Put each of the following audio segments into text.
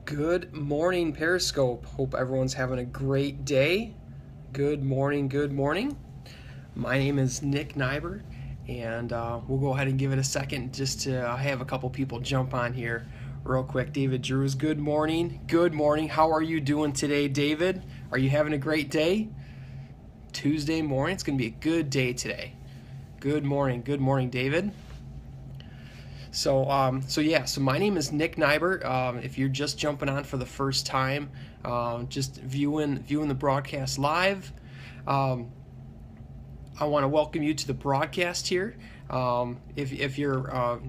Good morning, Periscope. Hope everyone's having a great day. Good morning, good morning. My name is Nick Nyber, and we'll go ahead and give it a second just to have a couple people jump on here real quick. David Drews, good morning. Good morning. How are you doing today, David? Are you having a great day? Tuesday morning. It's going to be a good day today. Good morning. Good morning, David. So my name is Nick Nyber. If you're just jumping on for the first time, just viewing the broadcast live, I want to welcome you to the broadcast here. If you're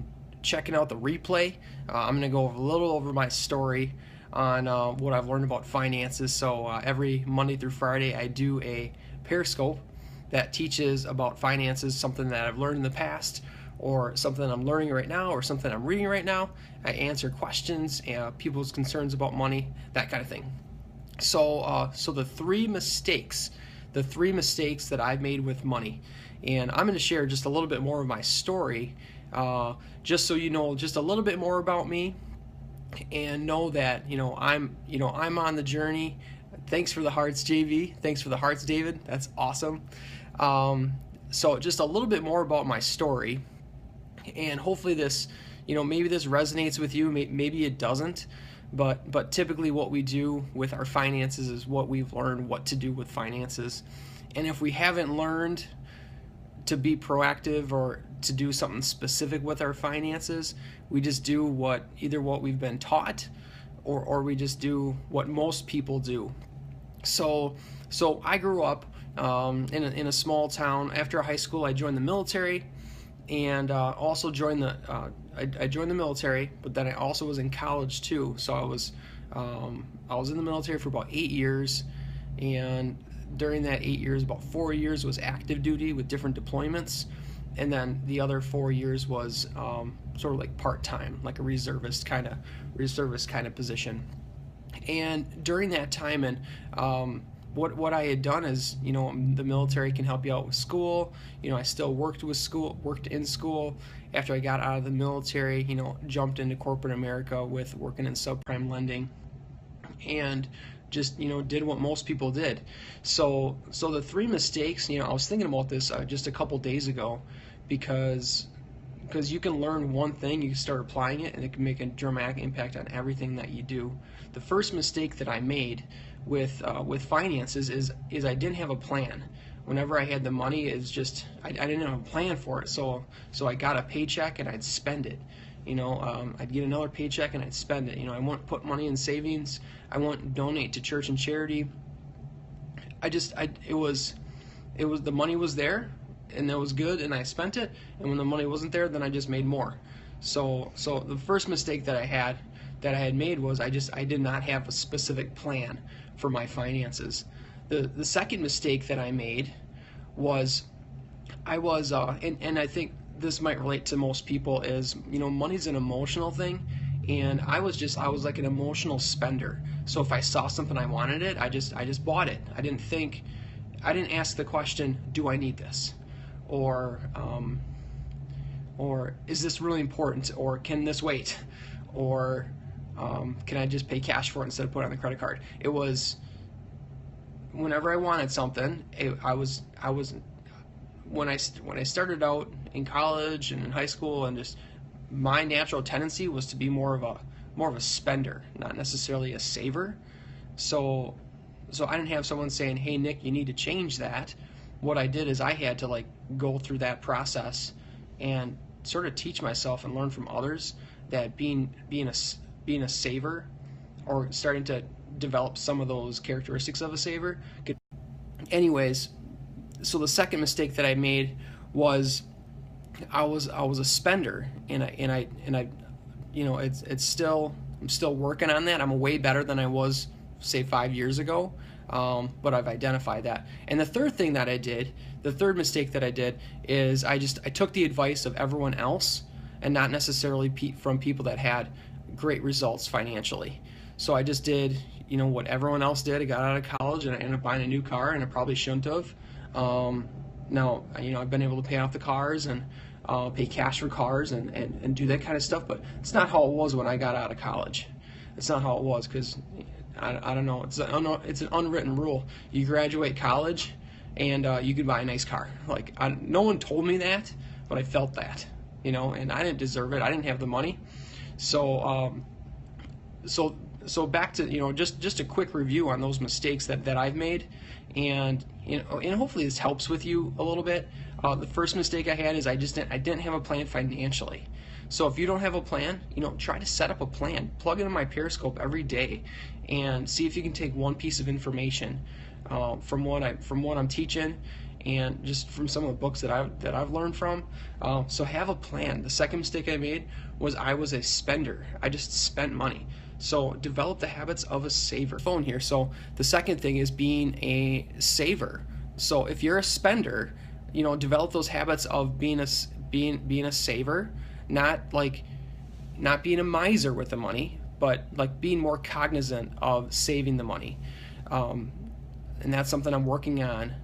checking out the replay, I'm going to go a little over my story on what I've learned about finances. So every Monday through Friday, I do a Periscope that teaches about finances, something that I've learned in the past, or something I'm learning right now, or something I'm reading right now. I answer questions, people's concerns about money, that kind of thing. So the three mistakes that I've made with money, and I'm going to share just a little bit more of my story, just so you know just a little bit more about me, and know that I'm on the journey. Thanks for the hearts, JV. Thanks for the hearts, David. That's awesome. So just a little bit more about my story, and hopefully this, maybe this resonates with you, maybe it doesn't, but typically what we do with our finances is what we've learned what to do with finances. And if we haven't learned to be proactive or to do something specific with our finances, we just do either what we've been taught, or we just do what most people do. So I grew up in a small town. After high school, I joined the military, and also joined I joined the military, but then I also was in college too. So I was in the military for about 8 years, and during that 8 years, about 4 years was active duty with different deployments, and then the other 4 years was sort of like part-time, like a reservist kind of position. And during that time, and what I had done is, the military can help you out with school. I still worked in school. After I got out of the military, jumped into corporate America with working in subprime lending, and just, did what most people did. So the three mistakes, I was thinking about this just a couple days ago, because you can learn one thing, you can start applying it, and it can make a dramatic impact on everything that you do. The first mistake that I made with finances is I didn't have a plan. Whenever I had the money, it's just I didn't have a plan for it. So I got a paycheck and I'd spend it. I'd get another paycheck and I'd spend it. I wouldn't put money in savings. I wouldn't donate to church and charity. It was the money was there, and that was good, and I spent it. And when the money wasn't there, then I just made more. So the first mistake that I had made was I did not have a specific plan for my finances. The second mistake that I made was and I think this might relate to most people, is money's an emotional thing, and I was like an emotional spender. So if I saw something I wanted it, I just bought it. I didn't ask the question, do I need this? Or is this really important? Or can this wait? Or can I just pay cash for it instead of put it on the credit card? It was whenever I wanted something. When I started out in college and in high school, and just my natural tendency was to be more of a spender, not necessarily a saver. So I didn't have someone saying, "Hey Nick, you need to change that." What I did is I had to go through that process and sort of teach myself and learn from others that being a saver, or starting to develop some of those characteristics of a saver. Anyways, so the second mistake that I made was I was a spender, and I it's still, I'm still working on that. I'm way better than I was, say, 5 years ago. But I've identified that. And the third mistake that I did is I took the advice of everyone else, and not necessarily from people that had great results financially. So I just did, what everyone else did. I got out of college and I ended up buying a new car, and I probably shouldn't have. Now, I've been able to pay off the cars and pay cash for cars and do that kind of stuff, but it's not how it was when I got out of college. it's not how it was, because I don't know, it's an unwritten rule. You graduate college and you can buy a nice car. Like, no one told me that, but I felt that, and I didn't deserve it. I didn't have the money. So so back to, just a quick review on those mistakes that I've made, and and hopefully this helps with you a little bit. The first mistake I had is I didn't have a plan financially. So if you don't have a plan, try to set up a plan. Plug into my Periscope every day and see if you can take one piece of information from what I'm teaching, and just from some of the books that I've learned from. So have a plan. The second mistake I made was I was a spender. I just spent money. So develop the habits of a saver. Phone here. So the second thing is being a saver. So if you're a spender, develop those habits of being a saver, not being a miser with the money, but like being more cognizant of saving the money. And that's something I'm working on.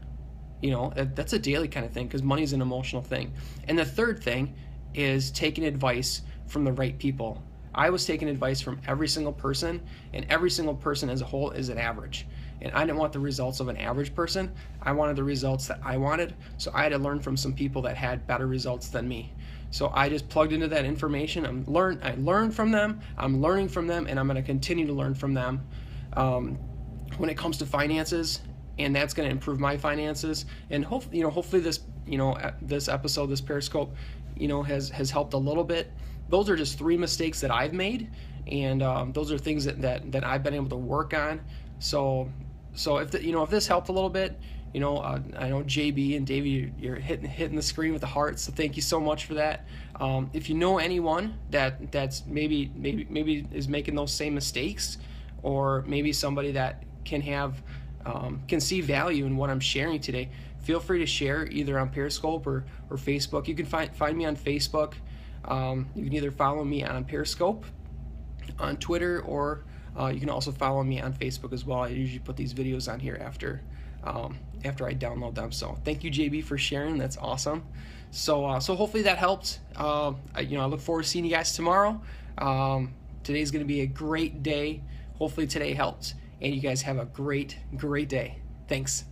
That's a daily kind of thing, because money is an emotional thing. And the third thing is taking advice from the right people. I was taking advice from every single person, and every single person as a whole is an average. And I didn't want the results of an average person. I wanted the results that I wanted. So I had to learn from some people that had better results than me. So I just plugged into that information. I learned from them. I'm learning from them, and I'm going to continue to learn from them when it comes to finances. And that's going to improve my finances. And hopefully this this episode, this Periscope, has helped a little bit. Those are just 3 mistakes that I've made, and those are things that I've been able to work on. So if this helped a little bit, I know JB and Davey, you're hitting the screen with the heart. So thank you so much for that. If you know anyone that's maybe is making those same mistakes, or maybe somebody that can see value in what I'm sharing today, feel free to share either on Periscope or Facebook. You can find me on Facebook. You can either follow me on Periscope, on Twitter, or you can also follow me on Facebook as well. I usually put these videos on here after I download them. So thank you, JB, for sharing. That's awesome. So hopefully that helped. I look forward to seeing you guys tomorrow. Today's going to be a great day. Hopefully today helped, and you guys have a great day. Thanks.